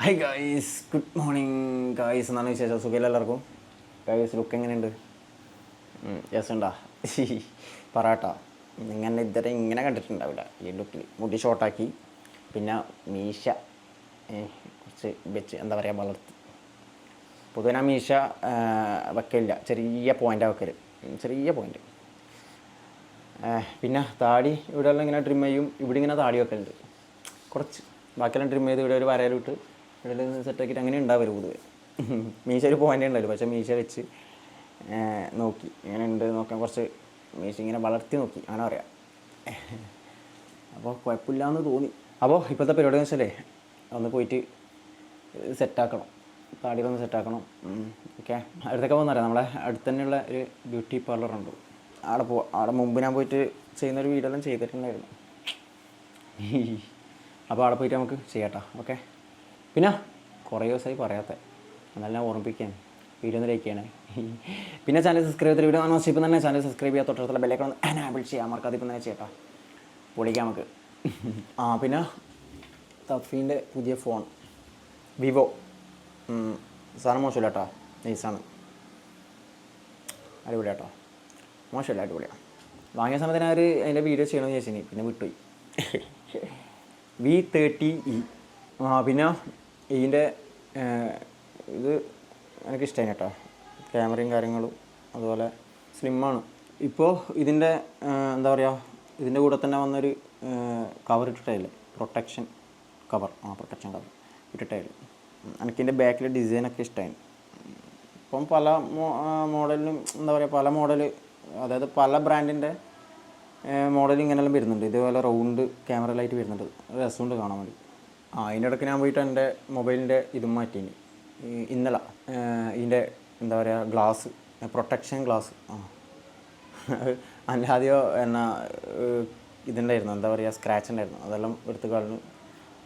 Hi guys, good morning guys. എന്നാണ് വിശേഷം? സുഖമില്ല എല്ലാവർക്കും? ഗായ്സ് ലുക്ക് എങ്ങനെയുണ്ട്? രസമുണ്ടാ? പറയട്ടാ, ഇങ്ങനെ ഇതുവരെ ഇങ്ങനെ കണ്ടിട്ടുണ്ടാവില്ല ഈ ലുക്കിൽ. മുടി ഷോർട്ടാക്കി, പിന്നെ മീശ കുറച്ച് വെച്ച് എന്താ പറയുക വളർത്തി. പൊതുവെ ഞാൻ മീശ വെക്കലില്ല, ചെറിയ പോയിൻ്റാണ് വെക്കൽ, ചെറിയ പോയിൻ്റ്. പിന്നെ താടി ഇവിടെ എല്ലാം ഇങ്ങനെ ട്രിം ചെയ്യും, ഇവിടെ ഇങ്ങനെ താടി വെക്കലുണ്ട് കുറച്ച്. ബാക്കിയെല്ലാം ട്രിം ചെയ്ത് ഇവിടെ ഒരു വരയിലിട്ട് ഇവിടെ സെറ്റാക്കിയിട്ട് അങ്ങനെ ഉണ്ടാവരുത് പൊതുവെ. മീശ ഒരു പോയിൻ്റ് ഉണ്ടാവില്ല, പക്ഷേ മീശ വെച്ച് നോക്കി ഇങ്ങനെ ഉണ്ട് നോക്കാൻ, കുറച്ച് മീശ ഇങ്ങനെ വളർത്തി നോക്കി, അങ്ങനെ പറയാം. അപ്പോൾ കുഴപ്പമില്ലയെന്ന് തോന്നി. അപ്പോൾ ഇപ്പോഴത്തെ പരിപാടി എന്ന് വെച്ചാലേ ഒന്ന് പോയിട്ട് സെറ്റാക്കണം, താടിയിലൊന്ന് സെറ്റാക്കണം. ഓക്കെ, അടുത്തൊക്കെ പോകുന്നറിയാം, നമ്മളെ അടുത്ത് തന്നെയുള്ള ഒരു ബ്യൂട്ടി പാർലറുണ്ട്. അവിടെ പോവാം. അവിടെ മുമ്പ് ഞാൻ പോയിട്ട് ചെയ്യുന്നൊരു വീഡിയോ എല്ലാം ചെയ്തിട്ടുണ്ടായിരുന്നു. അപ്പോൾ അവിടെ പോയിട്ട് നമുക്ക് ചെയ്യാട്ടോ. ഓക്കെ, പിന്നെ കുറേ ദിവസമായി പറയാത്ത, എന്നാലും ഞാൻ ഓർമ്മിപ്പിക്കാൻ വീഡിയോ ഒന്ന് ലൈക്ക് ചെയ്യണേ. പിന്നെ ചാനൽ സബ്സ്ക്രൈബ് ചെയ്ത വീഡിയോ ആണ് ഇപ്പം തന്നെ ചാനൽ സബ്സ്ക്രൈബ് ചെയ്യാൻ തൊട്ടടുത്തുള്ള ബെല്ലൈക്കൺ ഒന്ന് എനാബിൾ ചെയ്യാം. മറക്കാതെ ഇപ്പം തന്നെ ചെയ്യട്ടോ, പൊളിക്കാം നമുക്ക്. പിന്നെ തഫീൻ്റെ പുതിയ ഫോൺ വിവോ, സാധനം മോശമില്ല കേട്ടോ, നൈസാണ്, അടിപൊളിയാട്ടോ, മോശമില്ല, അടിപൊളിയാണ്. വാങ്ങിയ സമയത്ത് ഞാൻ അതിൻ്റെ വീഡിയോ ചെയ്യണമെന്ന് ചോദിച്ചിനി, പിന്നെ വിട്ടുപോയി. V30e. പിന്നെ ഇതിൻ്റെ ഇത് എനിക്കിഷ്ടമായി കേട്ടോ, ക്യാമറയും കാര്യങ്ങളും, അതുപോലെ സ്ലിമ്മാണ്. ഇപ്പോൾ ഇതിൻ്റെ എന്താ പറയുക, ഇതിൻ്റെ കൂടെ തന്നെ വന്നൊരു കവർ ഇട്ടിട്ടില്ല, പ്രൊട്ടക്ഷൻ കവർ ഇട്ടിട്ടില്ല. എനിക്കിതിൻ്റെ ബാക്കിലെ ഡിസൈനൊക്കെ ഇഷ്ടമായി. ഇപ്പം പല മോഡലിനും എന്താ പറയുക, പല മോഡൽ, അതായത് പല ബ്രാൻഡിൻ്റെ മോഡൽ ഇങ്ങനെല്ലാം വരുന്നുണ്ട്. ഇതേപോലെ റൗണ്ട് ക്യാമറ ലൈറ്റ് വരുന്നുണ്ട്, രസമുണ്ട് കാണാൻ വേണ്ടി. അതിൻ്റെ ഇടയ്ക്ക് ഞാൻ പോയിട്ട് എൻ്റെ മൊബൈലിൻ്റെ ഇതും മാറ്റീനി ഇന്നലെ. ഇതിൻ്റെ എന്താ പറയുക, ഗ്ലാസ്, പ്രൊട്ടക്ഷൻ ഗ്ലാസ്. അല്ലാതെയോ എന്നാ ഇതുണ്ടായിരുന്നു, എന്താ പറയുക, സ്ക്രാച്ച് ഉണ്ടായിരുന്നു, അതെല്ലാം എടുത്ത് കളഞ്ഞു.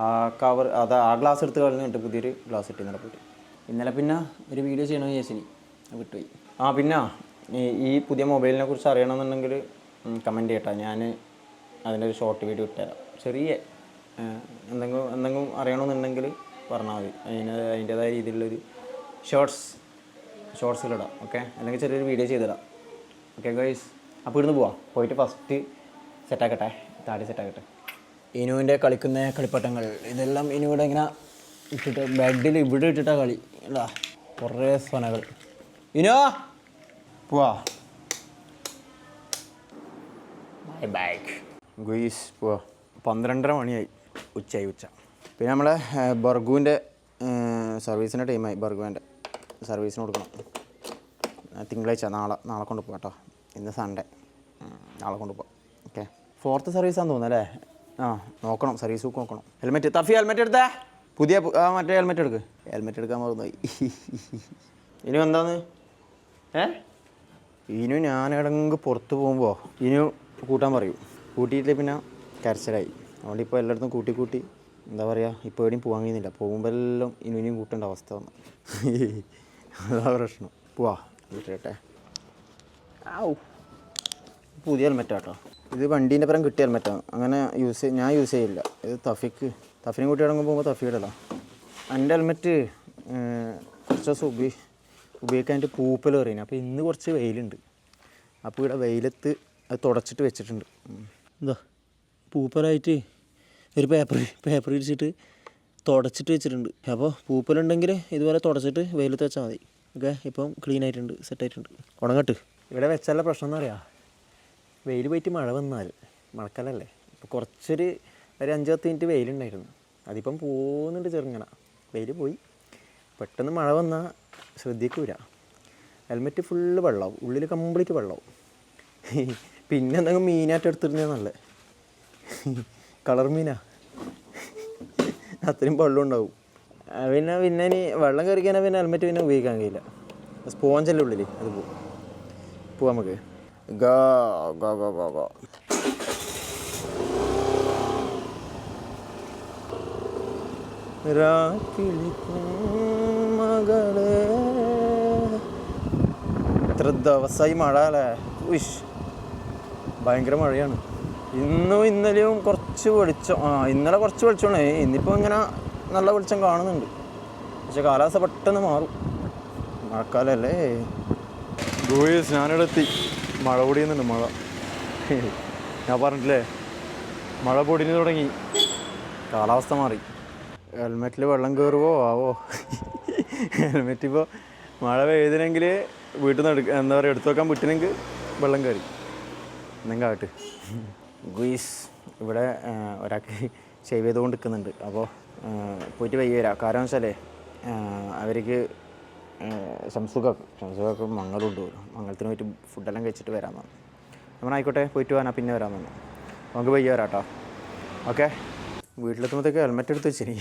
ആ കവർ ആ ഗ്ലാസ് എടുത്ത് കളഞ്ഞിട്ട് പുതിയൊരു ഗ്ലാസ് ഇട്ട് ഇന്നലെ പോയിട്ട്. ഇന്നലെ പിന്നെ ഒരു വീഡിയോ ചെയ്യണമെന്ന് വിചാരിച്ചിനി, വിട്ടുപോയി. പിന്നെ ഈ പുതിയ മൊബൈലിനെ കുറിച്ച് അറിയണമെന്നുണ്ടെങ്കിൽ കമൻറ്റ് ചെയ്യട്ടോ, ഞാൻ അതിൻ്റെ ഒരു ഷോർട്ട് വീഡിയോ ഇട്ടുതരാം. ചെറിയ എന്തെങ്കിലും അറിയണമെന്നുണ്ടെങ്കിൽ പറഞ്ഞാൽ മതി, അതിൻ്റേതായ രീതിയിലുള്ളൊരു ഷോർട്സിലിടാം. ഓക്കെ, അല്ലെങ്കിൽ ചെറിയൊരു വീഡിയോ ചെയ്തിടാം. ഓക്കെ ഗൈസ്, അപ്പോൾ ഇവിടുന്ന് പോവാം. പോയിട്ട് ഫസ്റ്റ് സെറ്റാക്കട്ടെ, താടി സെറ്റാക്കട്ടെ. ഇനുവിൻ്റെ കളിക്കുന്ന കളിപ്പട്ടങ്ങൾ ഇതെല്ലാം ഇനുവിടെ ഇങ്ങനെ ഇട്ടിട്ട് ബെഡിൽ ഇവിടെ ഇട്ടിട്ടാണ് കളി. അല്ല, കുറേ സ്വനകൾ. ഇനോ പോവാ, ബാക്ക് ഗുയിസ് പോവാ. 12:30 മണിയായി, ഉച്ച. പിന്നെ നമ്മളെ ബർഗുവിൻ്റെ സർവീസിൻ്റെ ടൈമായി. ബർഗുവിൻ്റെ സർവീസിന് കൊടുക്കണം തിങ്കളാഴ്ച, നാളെ കൊണ്ട് പോകാം കേട്ടോ. ഇന്ന് സൺഡേ, നാളെ കൊണ്ട് പോകാം. ഓക്കെ, 4th സർവീസാന്ന് തോന്നുന്നു അല്ലേ? നോക്കണം, സർവീസ് ബുക്ക് നോക്കണം. ഹെൽമെറ്റ് തഫി, ഹെൽമെറ്റ് എടുത്തേ, പുതിയ മറ്റേ ഹെൽമെറ്റ് എടുക്കാൻ മറന്നുപോയി. ഇനി എന്താന്ന് ഇനു ഞാൻ എവിടെയെങ്കിലും പുറത്ത് പോകുമ്പോൾ ഇനു കൂട്ടാൻ പറയും, കൂട്ടിയിട്ട് പിന്നെ കരച്ചിലായി. അതുകൊണ്ട് ഇപ്പോൾ എല്ലായിടത്തും കൂട്ടി എന്താ പറയുക, ഇപ്പോൾ എവിടെയും പോകാൻ കഴിയുന്നില്ല. പോകുമ്പോൾ എല്ലാം ഇനിയും കൂട്ടേണ്ട അവസ്ഥ വന്നു. അതാ പ്രശ്നം. പോവാ കിട്ടട്ടെ. പുതിയ ഹെൽമെറ്റാട്ടോ ഇത്, വണ്ടീൻ്റെ പരം കിട്ടിയ ഹെൽമെറ്റാണ്. അങ്ങനെ ഞാൻ യൂസ് ചെയ്യില്ല. ഇത് തഫിനെ കൂട്ടി ഇറങ്ങുമ്പോൾ പോകുമ്പോൾ തഫിയിടല്ല. എൻ്റെ ഹെൽമെറ്റ് കുറച്ച് ദിവസം ഉപയോഗിക്കാനായിട്ട് പൂപ്പൽ പറയുന്നത്. അപ്പോൾ ഇന്ന് കുറച്ച് വെയിലുണ്ട്, അപ്പോൾ ഇവിടെ വെയിലത്ത് അത് തുടച്ചിട്ട് വെച്ചിട്ടുണ്ട്. എന്താ പൂപ്പലായിട്ട് ഒരു പേപ്പർ ഇടിച്ചിട്ട് തുടച്ചിട്ട് വെച്ചിട്ടുണ്ട്. അപ്പോൾ പൂപ്പലുണ്ടെങ്കിൽ ഇതുപോലെ തുടച്ചിട്ട് വെയിലത്ത് വെച്ചാൽ മതി. ഓക്കെ, ഇപ്പം ക്ലീൻ ആയിട്ടുണ്ട്, സെറ്റായിട്ടുണ്ട്. ഉണങ്ങട്ട്. ഇവിടെ വെച്ചാലുള്ള പ്രശ്നം എന്ന് പറയാം, വെയിൽ പോയിട്ട് മഴ വന്നാൽ, മഴക്കാലല്ലേ, ഇപ്പോൾ കുറച്ചൊരു 5-10 മിനിറ്റ് വെയിലുണ്ടായിരുന്നു. അതിപ്പം പോകുന്നുണ്ട് ചെറുങ്ങനെ. വെയിൽ പോയി, പെട്ടെന്ന് മഴ വന്നാൽ ശ്രദ്ധിക്കൂല, ഹെൽമെറ്റ് ഫുള്ള് വെള്ളമാവും, ഉള്ളിൽ കംപ്ലീറ്റ് വെള്ളമാവും. പിന്നെ എന്തെങ്കിലും മീനായിട്ട് എടുത്തിരുന്നേ നല്ല കളർ മീനാ, അത്രയും വെള്ളം ഉണ്ടാവും. പിന്നെ ഇനി വെള്ളം കയറിക്കാനാൽ പിന്നെ ഹെൽമെറ്റ് പിന്നെ ഉപയോഗിക്കാൻ കഴിയില്ല. സ്പോഞ്ചല്ലേ ഉള്ളിൽ, അത് പോവാം നമുക്ക്. Go go go go go മകളെ. ഇത്ര ദിവസമായി മഴ അല്ലേ, ഭയങ്കര മഴയാണ്. ഇന്നും ഇന്നലെയും കുറച്ച് വെളിച്ചം, ഇന്നലെ കുറച്ച് വെളിച്ചമാണ്, ഇന്നിപ്പോൾ ഇങ്ങനെ നല്ല വെളിച്ചം കാണുന്നുണ്ട്. പക്ഷെ കാലാവസ്ഥ പെട്ടെന്ന് മാറും, മഴക്കാലമല്ലേ. ഗോയ്സ് ഞാനിവിടെ എത്തി. മഴ പൊടിയുന്നുണ്ട്, മഴ. ഞാൻ പറഞ്ഞിട്ടില്ലേ മഴ പൊടിഞ്ഞു തുടങ്ങി, കാലാവസ്ഥ മാറി. ഹെൽമെറ്റിൽ വെള്ളം കയറുമോ ആവോ. ഹെൽമെറ്റ് ഇപ്പോൾ മഴ പെയ്തിനെങ്കിൽ വീട്ടിൽ നിന്ന് എന്താ പറയുക എടുത്തു വെക്കാൻ പറ്റുന്നെങ്കിൽ വെള്ളം കയറി എന്തെങ്കിലും ആകട്ടെ. ഗുയിസ് ഇവിടെ ഒരാൾക്ക് ഷേവ് ചെയ്തുകൊണ്ട് നിൽക്കുന്നുണ്ട്. അപ്പോൾ പോയിട്ട് വയ്യ വരാം. കാരണം വെച്ചാലേ അവർക്ക് ഷംസുഖക്ക് മംഗളുണ്ട്, മംഗളത്തിന് പോയിട്ട് ഫുഡെല്ലാം കഴിച്ചിട്ട് വരാമെന്നാണ്. നമ്മളായിക്കോട്ടെ പോയിട്ട് പോകാനാ, പിന്നെ വരാമെന്നാണ്. നമുക്ക് വയ്യ വരാം കേട്ടോ. ഓക്കെ, വീട്ടിലെത്തുമ്പോഴത്തേക്ക് ഹെൽമെറ്റ് എടുത്ത് വെച്ചിനി.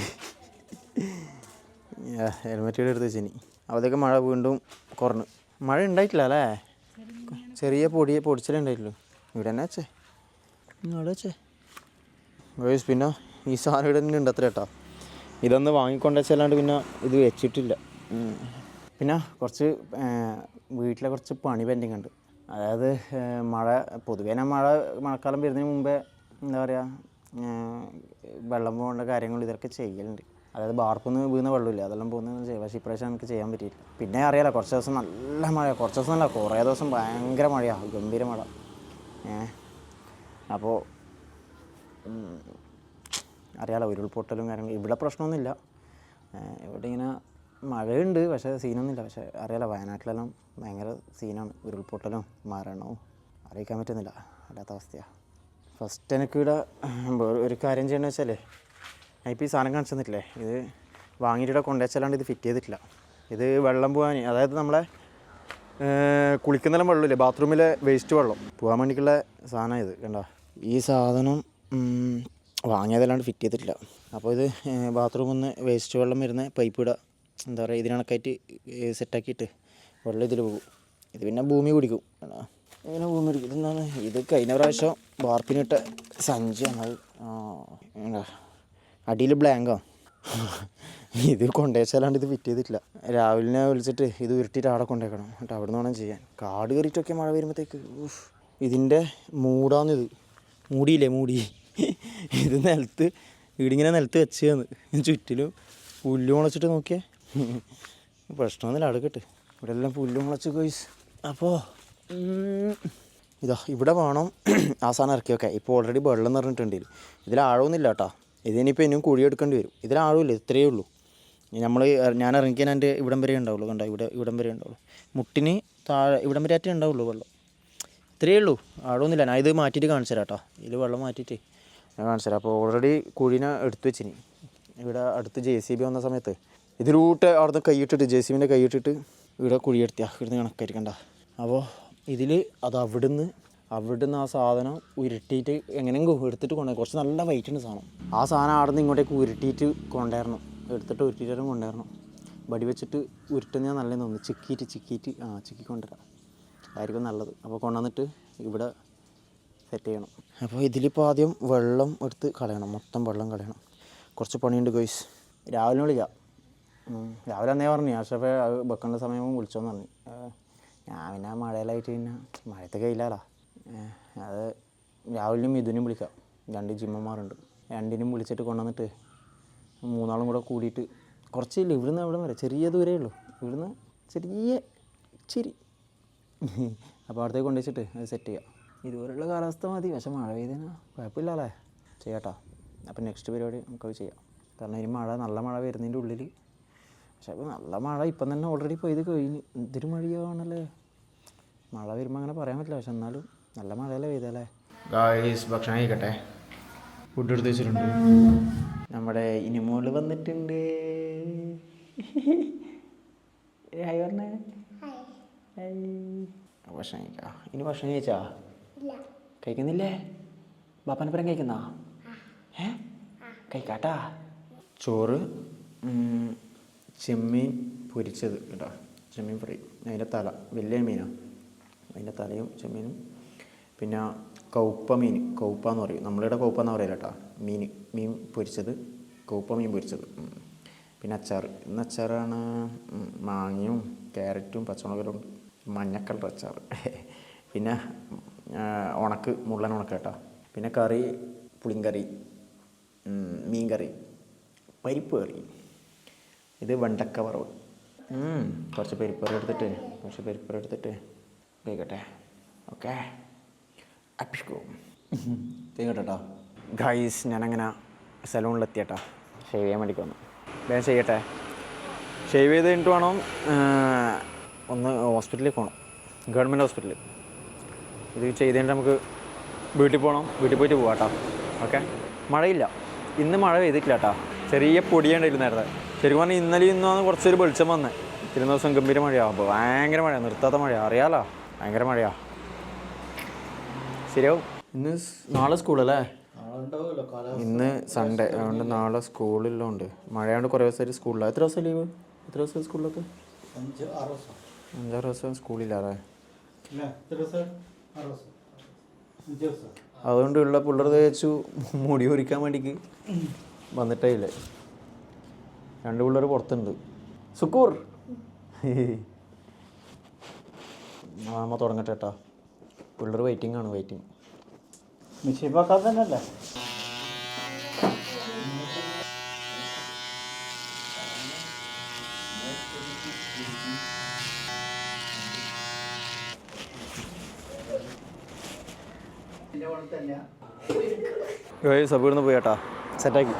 ഹെൽമെറ്റ് എടുത്ത് വെച്ചിനി. അപ്പോഴത്തേക്ക് മഴ വീണ്ടും കുറഞ്ഞു. മഴ ഉണ്ടായിട്ടില്ല അല്ലേ, ചെറിയ പൊടിച്ചിലേ ഉണ്ടായിട്ടുള്ളൂ. ഇവിടെ തന്നെ വെച്ചേ, അവിടെ വെച്ചേ ഗോയ്സ്. പിന്നെ ഈ സാധനം ഇവിടെ തന്നെ ഉണ്ട് അത്ര കേട്ടോ. ഇതൊന്ന് വാങ്ങിക്കൊണ്ട് വെച്ചല്ലാണ്ട് പിന്നെ ഇത് വെച്ചിട്ടില്ല. പിന്നെ കുറച്ച് വീട്ടിലെ കുറച്ച് പണി പെൻഡിങ് ഉണ്ട്. അതായത് പൊതുവേ മഴക്കാലം വരുന്നതിന് മുമ്പേ എന്താ പറയുക വെള്ളം പോകേണ്ട കാര്യങ്ങൾ ഇതൊക്കെ ചെയ്യലുണ്ട്. അതായത് ബാർപ്പൊന്ന് വീഴുന്ന വെള്ളമില്ല, അതെല്ലാം പോകുന്നത് ചെയ്യും. പക്ഷേ ഇപ്രാവശ്യം എനിക്ക് ചെയ്യാൻ പറ്റിയില്ല. പിന്നെ അറിയാലോ കുറച്ച് ദിവസം നല്ല മഴ, കുറച്ച് ദിവസം അല്ല കുറേ ദിവസം ഭയങ്കര മഴയാണ്, ഗംഭീര മഴ. അപ്പോൾ അറിയാലോ ഉരുൾപൊട്ടലും കാര്യങ്ങളും. ഇവിടെ പ്രശ്നമൊന്നുമില്ല, ഇവിടെ ഇങ്ങനെ മഴയുണ്ട് പക്ഷേ സീനൊന്നുമില്ല. പക്ഷേ അറിയാലോ വയനാട്ടിലെല്ലാം ഭയങ്കര സീനാണ്, ഉരുൾപൊട്ടലും മരണവും അറിയിക്കാൻ പറ്റുന്നില്ല, അല്ലാത്ത അവസ്ഥയാണ്. ഫസ്റ്റ് എനിക്കിവിടെ ഒരു കാര്യം ചെയ്യണമെന്ന് വെച്ചാലേ, ഞാൻ ഇപ്പോൾ ഈ സാധനം കാണിച്ചു തന്നിട്ടില്ലേ, ഇത് വാങ്ങിയിട്ട് കൊണ്ടുവച്ചല്ലാണ്ട് ഇത് ഫിറ്റ് ചെയ്തിട്ടില്ല. ഇത് വെള്ളം പോകാൻ, അതായത് നമ്മളെ കുളിക്കുന്നെല്ലാം വെള്ളമില്ലേ, ബാത്റൂമിലെ വേസ്റ്റ് വെള്ളം പോകാൻ വേണ്ടിയിട്ടുള്ള സാധനം ഇത് കണ്ടോ. ഈ സാധനം വാങ്ങിയതല്ലാണ്ട് ഫിറ്റ് ചെയ്തിട്ടില്ല. അപ്പോൾ ഇത് ബാത്റൂമിൽ നിന്ന് വേസ്റ്റ് വെള്ളം വരുന്ന പൈപ്പ് ഇടുക, എന്താ പറയുക ഇതിനണക്കായിട്ട് സെറ്റാക്കിയിട്ട് വെള്ളം ഇതിൽ പോകും. ഇത് പിന്നെ ഭൂമി കുടിക്കും, ഇങ്ങനെ ഭൂമി കുടിക്കും. ഇതെന്താണ്, ഇത് കഴിഞ്ഞ പ്രാവശ്യം വാർപ്പിനിട്ട സഞ്ചിയാണ്. അത് അടിയിൽ ബ്ലാങ്കോ. ഇത് കൊണ്ടുവച്ചാലാണ്ട് ഇത് ഫിറ്റ് ചെയ്തിട്ടില്ല. രാവിലെ വിളിച്ചിട്ട് ഇത് ഉരുട്ടിയിട്ട് അവിടെ കൊണ്ടുവയ്ക്കണം, എന്നിട്ട് അവിടെ നിന്ന് വേണം ചെയ്യാൻ. കാട് കയറിയിട്ടൊക്കെ മഴ വരുമ്പോഴത്തേക്ക് ഇതിൻ്റെ മൂടാന്നിത്, മൂടിയില്ലേ മൂടി, ഇത് നിലത്ത് ഇടിങ്ങനെ നിലത്ത് വെച്ചതെന്ന്. ചുറ്റിലും പുല്ല് മുളച്ചിട്ട് നോക്കിയേ, പ്രശ്നമൊന്നുമില്ല അടുക്കട്ട്. ഇവിടെ എല്ലാം പുല്ല് മുളച്ച് ഗോയ്സ്. അപ്പോൾ ഇതാ ഇവിടെ വേണം ആ സാധനം ഇറക്കി വെക്കാൻ. ഇപ്പോൾ ഓൾറെഡി വെള്ളം നിറഞ്ഞിട്ടുണ്ട്. ഇതിൽ ആഴമൊന്നുമില്ല കേട്ടോ, ഇതിനിപ്പോൾ ഇനിയും കുഴിയെടുക്കേണ്ടി വരും. ഇതിൽ ആഴമില്ല, ഇത്രയേ ഉള്ളൂ. ഞാൻ ഇറങ്ങിക്കാൻ എൻ്റെ ഇവിടം വരെ ഉണ്ടാവുള്ളൂ, കണ്ടോ ഇവിടം വരെ ഉണ്ടാവുള്ളൂ, മുട്ടിന് താഴെ ഇവിടം വരെ ആറ്റേ ഉണ്ടാവുള്ളൂ വെള്ളം, ഇത്രയേ ഉള്ളൂ, ആഴമൊന്നുമില്ല. ഞാൻ ഇത് മാറ്റിയിട്ട് കാണിച്ചു തരാം കേട്ടോ, ഇതിൽ വെള്ളം മാറ്റിയിട്ട് ഞാൻ കാണിച്ചു തരാം. അപ്പോൾ ഓൾറെഡി കുഴീനെ എടുത്തു വെച്ചിനി. ഇവിടെ അടുത്ത് JCB വന്ന സമയത്ത് ഇതിലൂട്ട് അവിടുന്ന് കൈയിട്ടിട്ട് JCBൻ്റെ കൈയിട്ടിട്ട് ഇവിടെ കുഴിയെടുത്തിയാ, ഇവിടുന്ന് കണക്കായിരിക്കണ്ട. അപ്പോൾ ഇതിൽ അത് അവിടുന്ന് ആ സാധനം ഉരുട്ടിയിട്ട് എങ്ങനെയെങ്കിലും എടുത്തിട്ട് കൊണ്ടുപോയി. കുറച്ച് നല്ല വെയിറ്റ് ഉണ്ട് സാധനം. ആ സാധനം അവിടെ നിന്ന് ഇങ്ങോട്ടേക്ക് ഉരുട്ടിയിട്ട് കൊണ്ടുവരണം, എടുത്തിട്ട് ഉരുട്ടിയിട്ട് കൊണ്ടുവരണം. വടി വെച്ചിട്ട് ഉരുട്ടുന്ന നല്ലതെന്ന് തോന്നുന്നു. ചിക്കി കൊണ്ടുവരാം, ആയിരിക്കും നല്ലത്. അപ്പോൾ കൊണ്ടുവന്നിട്ട് ഇവിടെ സെറ്റ് ചെയ്യണം. അപ്പോൾ ഇതിലിപ്പോൾ ആദ്യം വെള്ളം എടുത്ത് കളയണം, മൊത്തം വെള്ളം കളയണം. കുറച്ച് പണിയുണ്ട് ഗോയ്സ്. രാവിലെ വിളിക്കാം, രാവിലെ എന്നേ പറഞ്ഞു ആഷഫെ അത് വെക്കേണ്ട സമയം വിളിച്ചോന്ന് പറഞ്ഞു. ഞാൻ പിന്നെ മഴയിലായിട്ട് പിന്നെ മഴയത്തെ കയ്യിലാലോ. അത് രാവിലെയും മിഥുനും വിളിക്കാം, 2 ജിമ്മന്മാരുണ്ട്, രണ്ടിനും വിളിച്ചിട്ട് കൊണ്ടുവന്നിട്ട് 3 കൂടെ കൂടിയിട്ട് കുറച്ചില്ല, ഇവിടുന്ന് അവിടെ വരെ ചെറിയ ദൂരമേ ഉള്ളൂ, ഇവിടുന്ന് ഇച്ചിരി അപ്പോൾ അവിടത്തേക്ക് കൊണ്ടുവച്ചിട്ട് അത് സെറ്റ് ചെയ്യാം. ഇതുപോലുള്ള കാലാവസ്ഥ മതി, പക്ഷെ മഴ പെയ്തതിന് കുഴപ്പമില്ലല്ലേ, ചെയ്യാട്ടോ. അപ്പോൾ നെക്സ്റ്റ് പരിപാടി നമുക്കത് ചെയ്യാം. കാരണം ഇനി നല്ല മഴ വരുന്നതിൻ്റെ ഉള്ളിൽ, പക്ഷേ അപ്പോൾ നല്ല മഴ ഇപ്പം തന്നെ ഓൾറെഡി പെയ്ത് കഴിഞ്ഞ്, എന്തൊരു മഴയാണല്ലേ. മഴ വരുമ്പോൾ അങ്ങനെ പറയാൻ പറ്റില്ല, പക്ഷെ എന്നാലും നല്ല മഴയല്ലേ പെയ്തല്ലേ. ഗായ്സ് ഭക്ഷണം കഴിക്കട്ടെ, ഫുഡ് എടുത്ത് വെച്ചിട്ടുണ്ട്. നമ്മുടെ ഇനിമോള് വന്നിട്ടുണ്ട്. ഹായ് പറഞ്ഞേ. ഭക്ഷണം കഴിക്കാം. ഇനി ഭക്ഷണം കഴിച്ചാ കഴിക്കുന്നില്ലേ? ബാപ്പാനപ്പുറം കഴിക്കുന്നോ? കഴിക്കാട്ടാ. ചോറ്, ചെമ്മീൻ പൊരിച്ചത് കേട്ടോ, ചെമ്മീൻ ഫ്രൈ, അതിൻ്റെ തല, വലിയ മീനാണ്, അതിൻ്റെ തലയും ചെമ്മീനും. പിന്നെ കൗപ്പ എന്ന് പറയും, നമ്മളിവിടെ കൗപ്പ എന്ന് പറയില്ല കേട്ടോ, മീൻ പൊരിച്ചത്, കൗപ്പ മീൻ പൊരിച്ചത്. പിന്നെ അച്ചാർ, ഇന്ന് അച്ചാറാണ്, മാങ്ങയും ക്യാരറ്റും പച്ചമുളകും മഞ്ഞ കളർ അച്ചാർ. പിന്നെ മുള്ളൻ ഉണക്ക് കേട്ടോ. പിന്നെ കറി പുളിങ്കറി, മീൻ കറി, പരിപ്പ് കറി, ഇത് വെണ്ടക്ക വറവ്. കുറച്ച് പരിപ്പറ എടുത്തിട്ട് കേൾക്കട്ടെ. ഓക്കെ അപ്പിഷ്കോ കേട്ടോ ഗൈസ്. ഞാനങ്ങനെ സലൂണിലെത്തിയട്ടാ. ഷേവ് ചെയ്യാൻ വേണ്ടിക്ക് വന്നു. വേഗം ചെയ്യട്ടെ. ഷേവ് ചെയ്ത് കഴിഞ്ഞിട്ട് വേണം ഒന്ന് ഹോസ്പിറ്റലിൽ പോകണം, ഗവൺമെൻറ് ഹോസ്പിറ്റലിൽ. ഇത് ചെയ്ത് കഴിഞ്ഞിട്ട് നമുക്ക് വീട്ടിൽ പോകണം. വീട്ടിൽ പോയിട്ട് പോകാം കേട്ടോ. ഓക്കെ. മഴയില്ല ഇന്ന്, മഴ പെയ്തിട്ടില്ല കേട്ടോ. ചെറിയ പൊടിയുണ്ടായിരുന്നു നേരത്തെ. ശരിക്കും പറഞ്ഞാൽ ഇന്നലെയും ഇന്നാണ് കുറച്ചൊരു വെളിച്ചം വന്നത്. ഇരുന്ന ദിവസം ഗംഭീര മഴയാകുമ്പോൾ ഭയങ്കര മഴയാണ്, നിർത്താത്ത മഴ. അറിയാലോ, ഭയങ്കര മഴയാണ്. ശരിയാവും. ഇന്ന് നാളെ സ്കൂളല്ലേ? ഇന്ന് സൺഡേ അതുകൊണ്ട് നാളെ സ്കൂളിലുണ്ട്. മഴയാണ്ട് കുറേ ദിവസമായിട്ട് സ്കൂളിലാണ്. എത്ര ദിവസം ലീവ്? എത്ര ദിവസം സ്കൂളിലൊക്കെ? 5-6 ദിവസം സ്കൂളില്ലാതെ. അതുകൊണ്ട് ഉള്ള പിള്ളേർ തേച്ചു മുടി ഒരിക്കാൻ വേണ്ടിക്ക് വന്നിട്ടേ ഇല്ലേ. 2 പിള്ളേർ പുറത്തുണ്ട്. സുക്കൂർ മാമ തുടങ്ങട്ടെ കേട്ടാ. പിള്ളേർ വെയിറ്റിംഗ് ആണ്, വെയിറ്റിംഗ്. തന്നെയല്ലേ സബീർന്ന് പോയി കേട്ടാ. സെറ്റാക്കി.